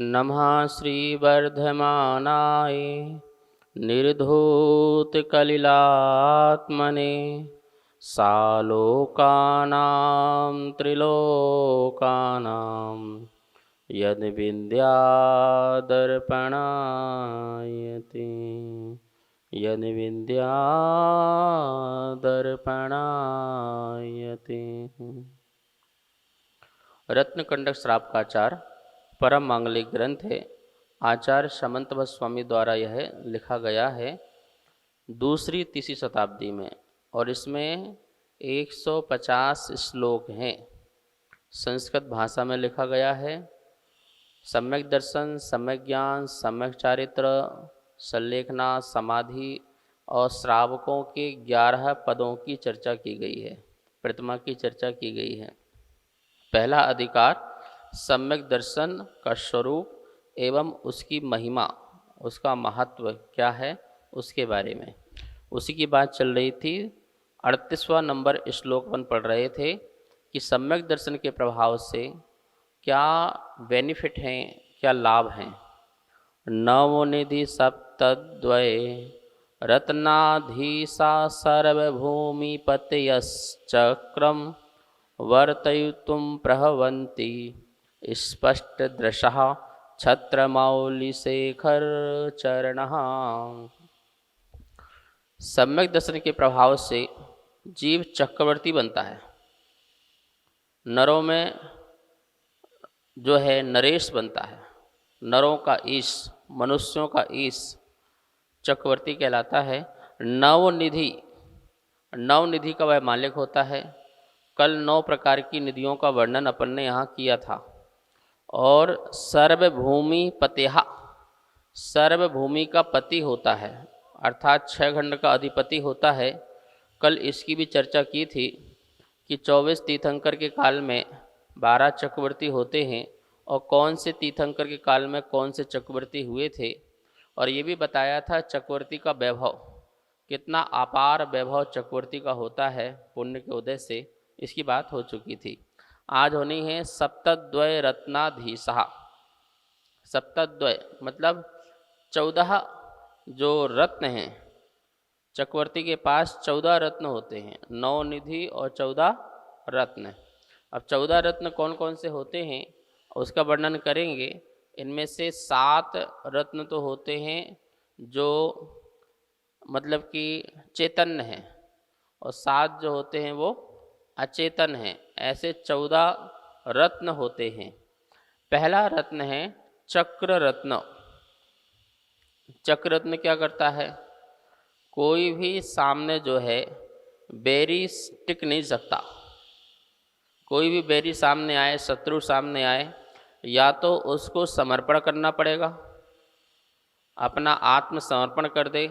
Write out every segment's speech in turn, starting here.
नमः श्रीवर्धमानाय निर्धूतकलिलात्मने सालोकानां त्रिलोकानां यद्विद्यादर्पणायते यद्विद्यादर्पणायते। रत्नकंडक श्राप का आचार परम मांगलिक ग्रंथ है। आचार्य समंतभट्ट स्वामी द्वारा यह लिखा गया है दूसरी तीसरी शताब्दी में, और इसमें 150 श्लोक हैं। संस्कृत भाषा में लिखा गया है। सम्यक दर्शन, सम्यक ज्ञान, सम्यक चारित्र, संलेखना, समाधि और श्रावकों के 11 पदों की चर्चा की गई है, प्रतिमा की चर्चा की गई है। पहला अधिकार सम्यक दर्शन का स्वरूप एवं उसकी महिमा, उसका महत्व क्या है, उसके बारे में उसी की बात चल रही थी। 38वां नंबर श्लोक अपन पढ़ रहे थे कि सम्यक दर्शन के प्रभाव से क्या बेनिफिट हैं, क्या लाभ हैं। नवनिधि सप्तद्वये रत्नाधीशा सर्वभूमिपतयश्चक्रम वर्तयितुं प्रभवन्ति स्पष्टदृशः छत्रमौलिशेखर चरणः। सम्यक दर्शन के प्रभाव से जीव चक्रवर्ती बनता है। नरों में जो है नरेश बनता है, नरों का ईश, मनुष्यों का ईश चक्रवर्ती कहलाता है। नवनिधि, नवनिधि का वह मालिक होता है। कल 9 प्रकार की निधियों का वर्णन अपन ने यहाँ किया था। और सर्वभूमि पतेहा, सर्वभूमि का पति होता है, अर्थात 6 खंड का अधिपति होता है। कल इसकी भी चर्चा की थी कि 24 तीर्थंकर के काल में 12 चक्रवर्ती होते हैं, और कौन से तीर्थंकर के काल में कौन से चक्रवर्ती हुए थे। और ये भी बताया था चक्रवर्ती का वैभव, कितना अपार वैभव चक्रवर्ती का होता है पुण्य के उदय से, इसकी बात हो चुकी थी। आज होनी है सप्तद्वय रत्नाधीशः। सप्तद्वय मतलब 14 जो रत्न हैं। चक्रवर्ती के पास 14 रत्न होते हैं, 9 निधि और 14 रत्न। अब 14 रत्न कौन कौन से होते हैं उसका वर्णन करेंगे। इनमें से 7 रत्न तो होते हैं जो मतलब कि चैतन्य हैं, और 7 जो होते हैं वो अचेतन हैं। ऐसे 14 रत्न होते हैं। पहला रत्न है चक्र रत्न। चक्र रत्न क्या करता है? कोई भी सामने जो है बैरी टिक नहीं सकता। कोई भी बैरी सामने आए, शत्रु सामने आए, या तो उसको समर्पण करना पड़ेगा, अपना आत्मसमर्पण कर दे,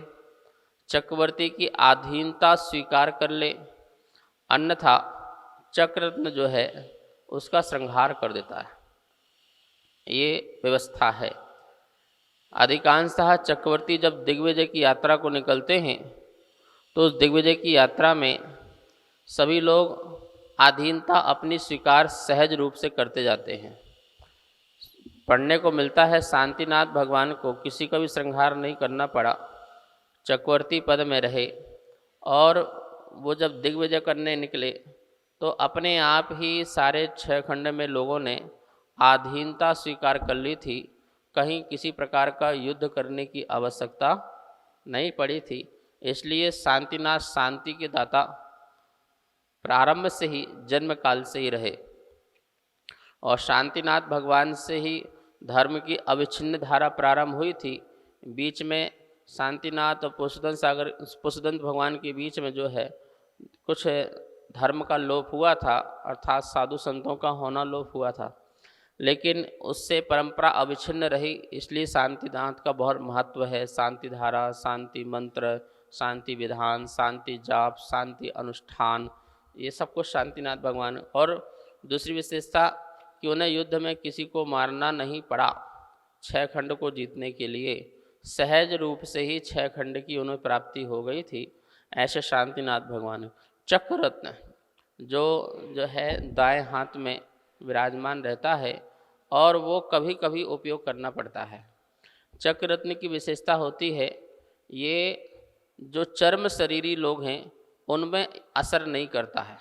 चक्रवर्ती की अधीनता स्वीकार कर ले, अन्यथा चक्ररत्न जो है उसका संहार कर देता है। ये व्यवस्था है। अधिकांशतः चक्रवर्ती जब दिग्विजय की यात्रा को निकलते हैं तो उस दिग्विजय की यात्रा में सभी लोग अधीनता अपनी स्वीकार सहज रूप से करते जाते हैं। पढ़ने को मिलता है शांतिनाथ भगवान को किसी का भी संहार नहीं करना पड़ा, चक्रवर्ती पद में रहे, और वो जब दिग्विजय करने निकले तो अपने आप ही सारे 6 खंड में लोगों ने अधीनता स्वीकार कर ली थी। कहीं किसी प्रकार का युद्ध करने की आवश्यकता नहीं पड़ी थी। इसलिए शांतिनाथ शांति के दाता प्रारंभ से ही, जन्म काल से ही रहे, और शांतिनाथ भगवान से ही धर्म की अविच्छिन्न धारा प्रारंभ हुई थी। बीच में शांतिनाथ और पुष्पदंत भगवान के बीच में जो है कुछ धर्म का लोप हुआ था, अर्थात साधु संतों का होना लोप हुआ था, लेकिन उससे परंपरा अविच्छिन्न रही। इसलिए शांतिनाथ का बहुत महत्व है। शांति धारा, शांति मंत्र, शांति विधान, शांति जाप, शांति अनुष्ठान, ये सब कुछ शांतिनाथ भगवान। और दूसरी विशेषता कि उन्हें युद्ध में किसी को मारना नहीं पड़ा। 6 खंड को जीतने के लिए सहज रूप से ही 6 खंड की उन्हें प्राप्ति हो गई थी। ऐसे शांतिनाथ भगवान। चक्र रत्न जो है दाएं हाथ में विराजमान रहता है, और वो कभी कभी उपयोग करना पड़ता है। चक्र रत्न की विशेषता होती है, ये जो चर्म शरीरी लोग हैं उनमें असर नहीं करता है।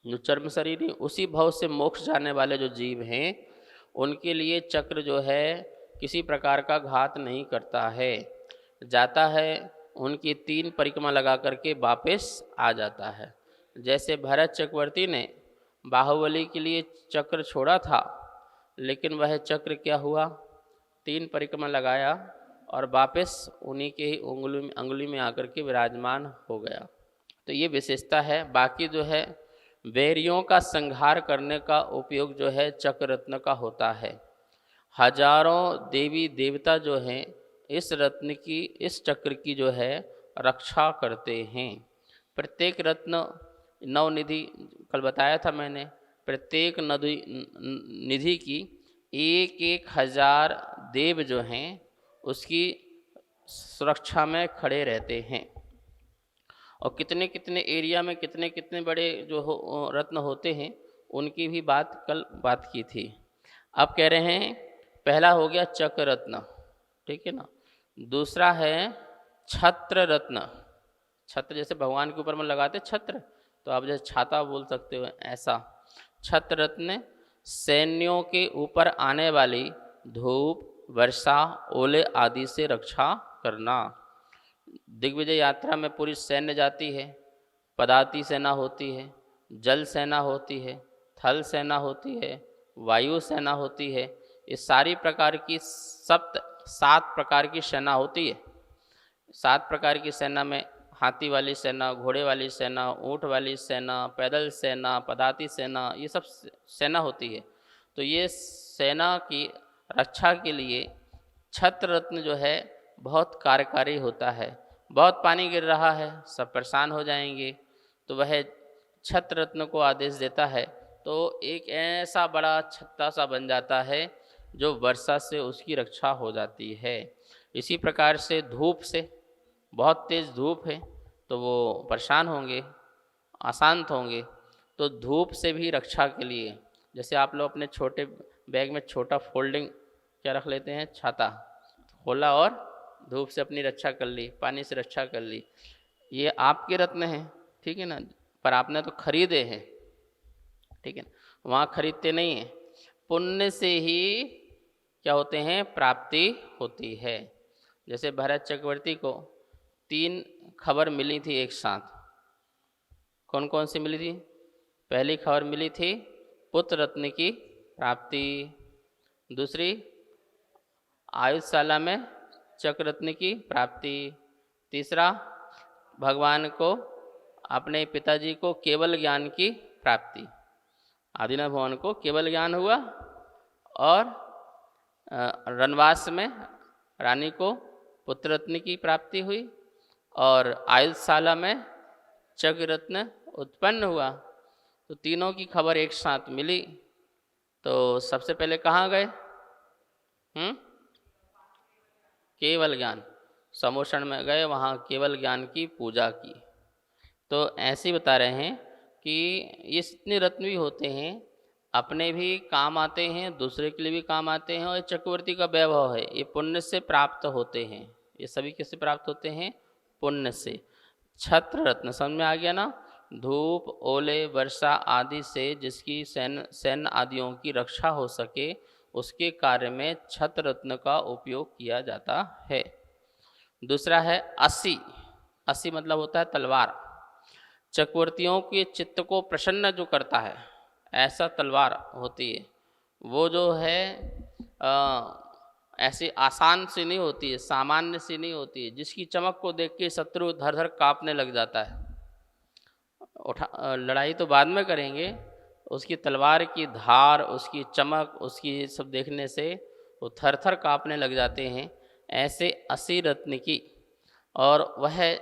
जो चर्म शरीरी उसी भव से मोक्ष जाने वाले जो जीव हैं उनके लिए चक्र जो है किसी प्रकार का घात नहीं करता है। जाता है, उनकी 3 परिक्रमा लगा करके वापस आ जाता है। जैसे भरत चक्रवर्ती ने बाहुबली के लिए चक्र छोड़ा था, लेकिन वह चक्र क्या हुआ, 3 परिक्रमा लगाया और वापस उन्हीं के ही अंगुली में आकर के विराजमान हो गया। तो ये विशेषता है। बाकी जो है बैरियों का संहार करने का उपयोग जो है चक्र रत्न का होता है। हजारों देवी देवता जो हैं इस रत्न की, इस चक्र की जो है रक्षा करते हैं। प्रत्येक रत्न नवनिधि, कल बताया था मैंने, प्रत्येक निधि की 1,000 देव जो हैं उसकी सुरक्षा में खड़े रहते हैं। और कितने कितने एरिया में कितने कितने बड़े जो रत्न होते हैं उनकी भी कल बात की थी। अब कह रहे हैं पहला हो गया चक्र रत्न, ठीक है ना। दूसरा है छत्र रत्न। छत्र जैसे भगवान के ऊपर में लगाते छत्र, तो आप जैसे छाता बोल सकते हो ऐसा। छत्र रत्न सैन्यों के ऊपर आने वाली धूप, वर्षा, ओले आदि से रक्षा करना। दिग्विजय यात्रा में पूरी सैन्य जाती है, पदाती सेना होती है, जल सेना होती है, थल सेना होती है, वायु सेना होती है। ये सारी प्रकार की 7 प्रकार की सेना होती है। 7 प्रकार की सेना में हाथी वाली सेना, घोड़े वाली सेना, ऊँट वाली सेना, पैदल सेना, पदाती सेना, ये सब सेना होती है। तो ये सेना की रक्षा के लिए छत्र रत्न जो है बहुत कार्यकारी होता है। बहुत पानी गिर रहा है, सब परेशान हो जाएंगे, तो वह छत्र रत्न को आदेश देता है, तो एक ऐसा बड़ा छत्ता सा बन जाता है जो वर्षा से उसकी रक्षा हो जाती है। इसी प्रकार से धूप से, बहुत तेज़ धूप है तो वो परेशान होंगे, अशांत होंगे, तो धूप से भी रक्षा के लिए जैसे आप लोग अपने छोटे बैग में छोटा फोल्डिंग क्या रख लेते हैं, छाता खोला और धूप से अपनी रक्षा कर ली, पानी से रक्षा कर ली। ये आपके रत्न हैं, ठीक है ना, पर आपने तो खरीदे हैं, ठीक है ना, वहाँ खरीदते नहीं हैं। पुण्य से ही क्या होते हैं, प्राप्ति होती है। जैसे भरत चक्रवर्ती को 3 खबर मिली थी एक साथ। कौन कौन सी मिली थी? पहली खबर मिली थी पुत्र रत्न की प्राप्ति, दूसरी आयुषशाला में चक्र रत्न की प्राप्ति, तीसरा भगवान को, अपने पिताजी को केवल ज्ञान की प्राप्ति। आदिनाथ भगवान को केवल ज्ञान हुआ और रनवास में रानी को पुत्र रत्न की प्राप्ति हुई और आयुषशाला में चक्र रत्न उत्पन्न हुआ। तो तीनों की खबर एक साथ मिली। तो सबसे पहले कहाँ गए? केवल ज्ञान समोषण में गए, वहाँ केवल ज्ञान की पूजा की। तो ऐसे ही बता रहे हैं कि ये इतने रत्न भी होते हैं, अपने भी काम आते हैं, दूसरे के लिए भी काम आते हैं, और चक्रवर्ती का वैभव है, ये पुण्य से प्राप्त होते हैं। ये सभी किससे प्राप्त होते हैं? पुण्य से। छत्र रत्न समझ में आ गया ना? धूप, ओले, वर्षा आदि से जिसकी सैन्य आदियों की रक्षा हो सके, उसके कार्य में छत्र रत्न का उपयोग किया जाता है। दूसरा है असी। असी मतलब होता है तलवार। चक्रवर्तियों के चित्त को प्रसन्न जो करता है, ऐसा तलवार होती है। वो जो है ऐसी आसान सी नहीं होती है, सामान्य सी नहीं होती है, जिसकी चमक को देख के शत्रु धर धर काँपने लग जाता है। लड़ाई तो बाद में करेंगे, उसकी तलवार की धार, उसकी चमक, उसकी सब देखने से वो थर थर काँपने लग जाते हैं। ऐसे असी रत्न की, और वह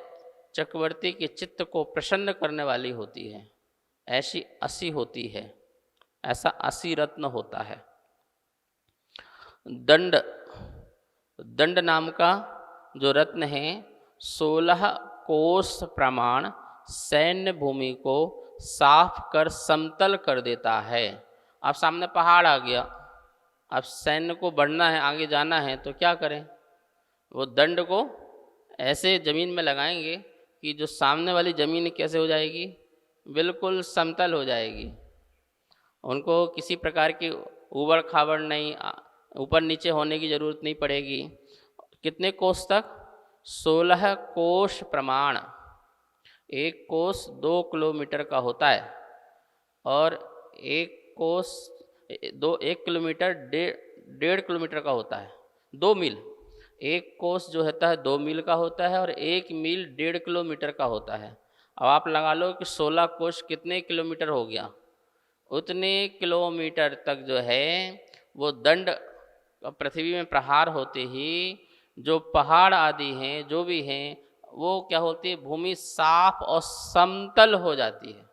चक्रवर्ती के चित्त को प्रसन्न करने वाली होती है, ऐसी असी होती है। ऐसा असी रत्न होता है। दंड, दंड नाम का जो रत्न है 16 कोस प्रमाण सैन्य भूमि को साफ कर समतल कर देता है। अब सामने पहाड़ आ गया, अब सैन्य को बढ़ना है, आगे जाना है, तो क्या करें? वो दंड को ऐसे ज़मीन में लगाएंगे कि जो सामने वाली ज़मीन कैसे हो जाएगी, बिल्कुल समतल हो जाएगी। उनको किसी प्रकार की ऊबड़ खाबड़ नहीं, ऊपर नीचे होने की ज़रूरत नहीं पड़ेगी। कितने कोस तक? 16 कोस प्रमाण। एक कोस 2 किलोमीटर का होता है और एक कोस 1 किलोमीटर 1.5 किलोमीटर का होता है। 2 मील, एक कोस जो होता है 2 मील का होता है और 1 मील 1.5 किलोमीटर का होता है। अब आप लगा लो कि 16 कोस कितने किलोमीटर हो गया। उतने किलोमीटर तक जो है वो दंड पृथ्वी में प्रहार होते ही जो पहाड़ आदि हैं, जो भी हैं, वो क्या होती है, भूमि साफ और समतल हो जाती है।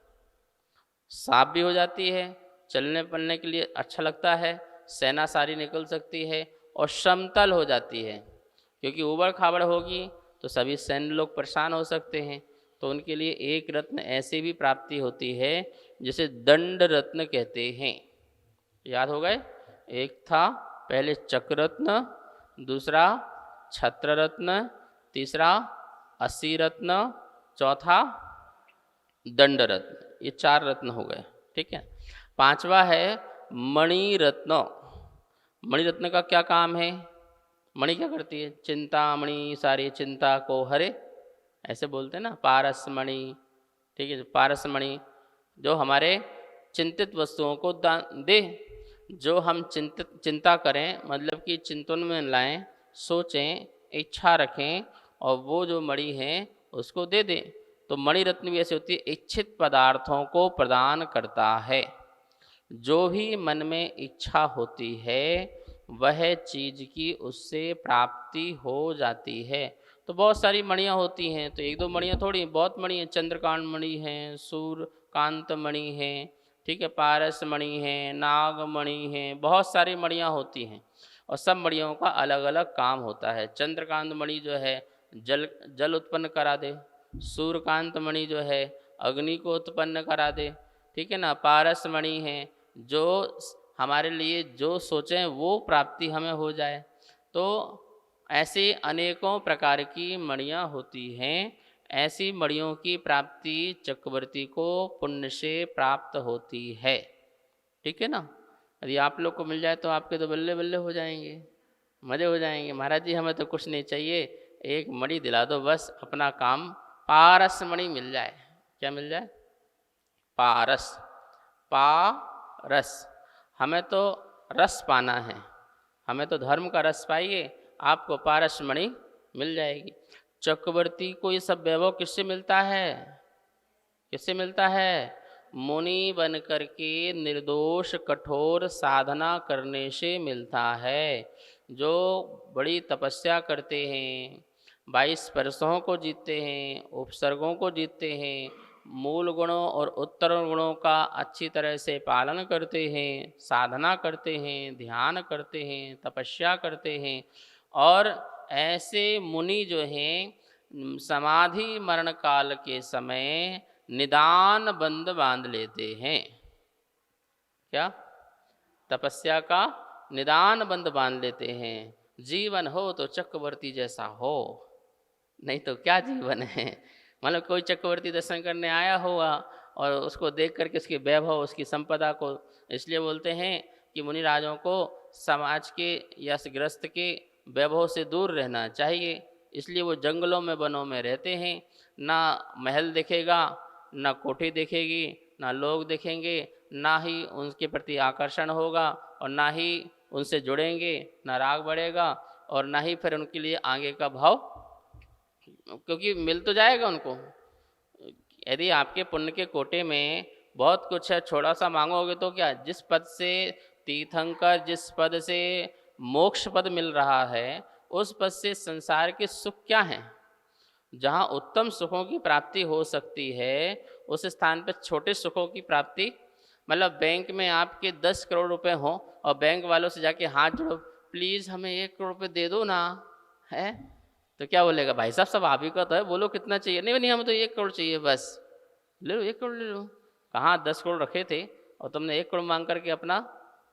साफ भी हो जाती है, चलने फिरने के लिए अच्छा लगता है, सेना सारी निकल सकती है और समतल हो जाती है। क्योंकि ऊबड़ खाबड़ होगी तो सभी सैन्य लोग परेशान हो सकते हैं। तो उनके लिए एक रत्न ऐसी भी प्राप्ति होती है जिसे दंड रत्न कहते हैं। याद हो गए? एक था पहले चक्र रत्न, दूसरा छत्र रत्न, तीसरा असी रत्न, चौथा दंड रत्न। ये 4 रत्न हो गए, ठीक है। पांचवा है मणि रत्न। मणि रत्न का क्या काम है? मणि क्या करती है? चिंतामणि सारी चिंता को हरे, ऐसे बोलते हैं ना, पारस मणि, ठीक है। पारस मणि जो हमारे चिंतित वस्तुओं को दान दे। जो हम चिंता करें, मतलब कि चिंतन में लाएं, सोचें, इच्छा रखें और वो जो मणि है उसको दे दें। तो मणि रत्न भी ऐसी होती है, इच्छित पदार्थों को प्रदान करता है। जो भी मन में इच्छा होती है वह चीज़ की उससे प्राप्ति हो जाती है। तो बहुत सारी मणियाँ होती हैं, तो एक दो मणियाँ थोड़ी, बहुत मणि हैं। चंद्रकांत मणि हैं, सूर्यकांत मणि हैं, ठीक है, पारस मणि हैं, नाग मणि हैं, बहुत सारी मणियाँ होती हैं और सब मणियों का अलग अलग काम होता है। चंद्रकांत मणि जो है जल उत्पन्न करा दे, सूर्यकांत मणि जो है अग्नि को उत्पन्न करा दे, ठीक है ना। पारस मणि है जो हमारे लिए जो सोचें वो प्राप्ति हमें हो जाए। तो ऐसी अनेकों प्रकार की मणियाँ होती हैं। ऐसी मणियों की प्राप्ति चक्रवर्ती को पुण्य से प्राप्त होती है, ठीक है ना। यदि आप लोग को मिल जाए तो आपके तो बल्ले बल्ले हो जाएंगे, मज़े हो जाएंगे। महाराज जी हमें तो कुछ नहीं चाहिए, एक मणि दिला दो बस, अपना काम। पारस मणि मिल जाए। क्या मिल जाए? पारस, पारस। हमें तो रस पाना है, हमें तो धर्म का रस पाइए, आपको पारस मणि मिल जाएगी। चक्रवर्ती को ये सब वैभव किससे मिलता है? किससे मिलता है? मुनि बन करके निर्दोष कठोर साधना करने से मिलता है। जो बड़ी तपस्या करते हैं, 22 परसों को जीतते हैं, उपसर्गों को जीतते हैं, मूल गुणों और उत्तर गुणों का अच्छी तरह से पालन करते हैं, साधना करते हैं, ध्यान करते हैं, तपस्या करते हैं, और ऐसे मुनि जो हैं समाधि मरण काल के समय निदान बंध बांध लेते हैं। क्या? तपस्या का निदान बंध बांध लेते हैं। जीवन हो तो चक्रवर्ती जैसा हो, नहीं तो क्या जीवन है। मतलब कोई चक्रवर्ती दर्शन करने आया हुआ और उसको देख करके उसकी वैभव, उसकी संपदा को, इसलिए बोलते हैं कि मुनि राजों को समाज के या गृहस्थ के वैभव से दूर रहना चाहिए। इसलिए वो जंगलों में, वनों में रहते हैं। ना महल दिखेगा, ना कोठी दिखेगी, ना लोग दिखेंगे, ना ही उनके प्रति आकर्षण होगा और ना ही उनसे जुड़ेंगे, ना राग बढ़ेगा और ना ही फिर उनके लिए आगे का भाव, क्योंकि मिल तो जाएगा उनको। यदि आपके पुण्य के कोटे में बहुत कुछ है, थोड़ा सा मांगोगे तो क्या, जिस पद से तीर्थंकर, जिस पद से मोक्ष पद मिल रहा है, उस पद से संसार के सुख क्या हैं? जहाँ उत्तम सुखों की प्राप्ति हो सकती है उस स्थान पर छोटे सुखों की प्राप्ति, मतलब बैंक में आपके 10 करोड़ रुपए हों और बैंक वालों से जाके हाथ जोड़ो, प्लीज़ हमें 1 करोड़ रुपये दे दो ना, है तो क्या बोलेगा? भाई साहब सब आप ही का तो है, बोलो कितना चाहिए। नहीं नहीं, हमें तो 1 करोड़ चाहिए बस। ले लो 1 करोड़ ले लो। कहाँ 10 करोड़ रखे थे और तुमने 1 करोड़ मांग करके अपना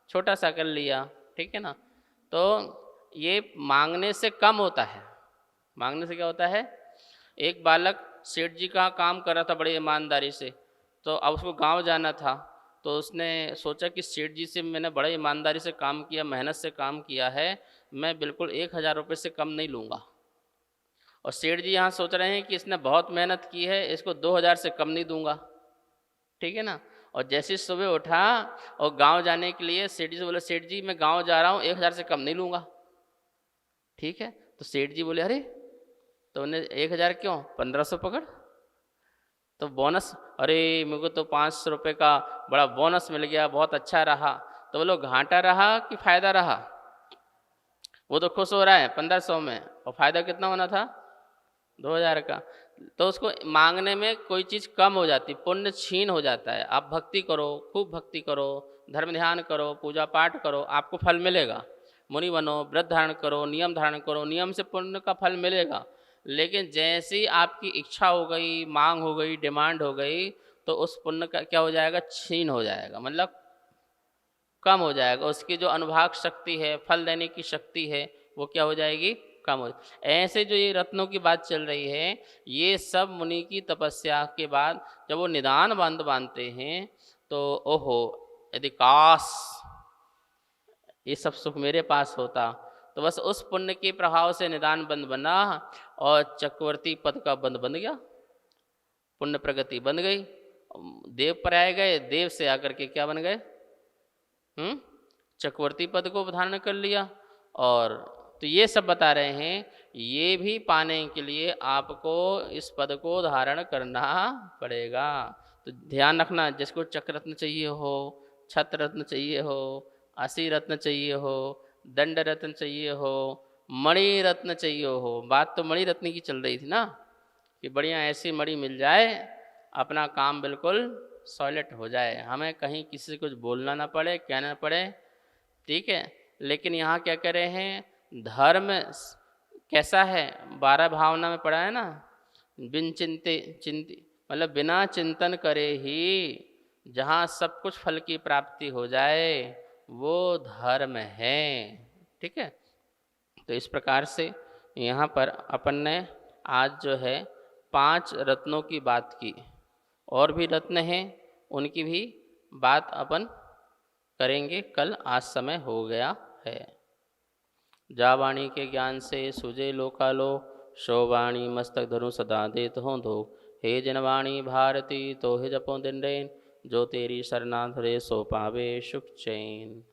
छोटा सा कर लिया। ठीक है ना। तो ये मांगने से कम होता है। मांगने से क्या होता है, एक बालक सेठ जी का काम कर रहा था बड़ी ईमानदारी से, तो अब उसको गांव जाना था, तो उसने सोचा कि सेठ जी से मैंने बड़े ईमानदारी से काम किया, मेहनत से काम किया है, मैं बिल्कुल 1,000 रुपये से कम नहीं लूँगा। और सेठ जी यहाँ सोच रहे हैं कि इसने बहुत मेहनत की है, इसको 2,000 से कम नहीं दूंगा, ठीक है ना। और जैसे ही सुबह उठा और गांव जाने के लिए सेठ जी से बोले, सेठ जी मैं गांव जा रहा हूँ, 1,000 से कम नहीं लूँगा, ठीक है। तो सेठ जी बोले, अरे तो उन्हें 1,000 क्यों, 1,500 पकड़। तो बोनस, अरे मेरे को तो 500 रुपये का बड़ा बोनस मिल गया, बहुत अच्छा रहा। तो बोलो घाटा रहा कि फायदा रहा, वो तो खुश हो रहा है 1,500 में, और फायदा कितना होना था, 2,000 का। तो उसको मांगने में कोई चीज़ कम हो जाती, पुण्य छीन हो जाता है। आप भक्ति करो, खूब भक्ति करो, धर्म ध्यान करो, पूजा पाठ करो, आपको फल मिलेगा। मुनि बनो, व्रत धारण करो, नियम धारण करो, नियम से पुण्य का फल मिलेगा। लेकिन जैसे ही आपकी इच्छा हो गई, मांग हो गई, डिमांड हो गई, तो उस पुण्य का क्या हो जाएगा, छीन हो जाएगा, मतलब कम हो जाएगा। उसकी जो अनुभाग शक्ति है, फल देने की शक्ति है, वो क्या हो जाएगी, कम हो। ऐसे जो ये रत्नों की बात चल रही है, ये सब मुनि की तपस्या के बाद जब वो निदान बंद बांधते हैं, तो ओहो, यदि काश ये सब सुख मेरे पास होता। तो बस उस पुण्य के प्रभाव से निदान बंद बना और चक्रवर्ती पद का बंद बन गया, पुण्य प्रगति बन गई। देव पर आए गए, देव से आकर के क्या बन गए, चक्रवर्ती पद को धारण कर लिया। और तो ये सब बता रहे हैं, ये भी पाने के लिए आपको इस पद को धारण करना पड़ेगा। तो ध्यान रखना, जिसको चक्र रत्न चाहिए हो, छत्र रत्न चाहिए हो, असी रत्न चाहिए हो, दंड रत्न चाहिए हो, मणि रत्न चाहिए हो, बात तो मणि रत्न की चल रही थी ना, कि बढ़िया ऐसी मणि मिल जाए, अपना काम बिल्कुल सॉलिड हो जाए, हमें कहीं किसी से कुछ बोलना ना पड़े, कहना ना पड़े, ठीक है। लेकिन यहाँ क्या कह रहे हैं, धर्म कैसा है, 12 भावना में पढ़ा है ना, बिन चिंती मतलब बिना चिंतन करे ही जहाँ सब कुछ फल की प्राप्ति हो जाए, वो धर्म है, ठीक है। तो इस प्रकार से यहाँ पर अपन ने आज जो है 5 रत्नों की बात की, और भी रत्न हैं, उनकी भी बात अपन करेंगे कल, आज समय हो गया है। जा वाणी के ज्ञान से सुजे लोकालो, शो वाणी मस्तक धरु सदा देत हो धो। हे जनवाणी भारती तो हे जपो दिन रेन, जो तेरी शरणा धरे सो पावे सुख चैन।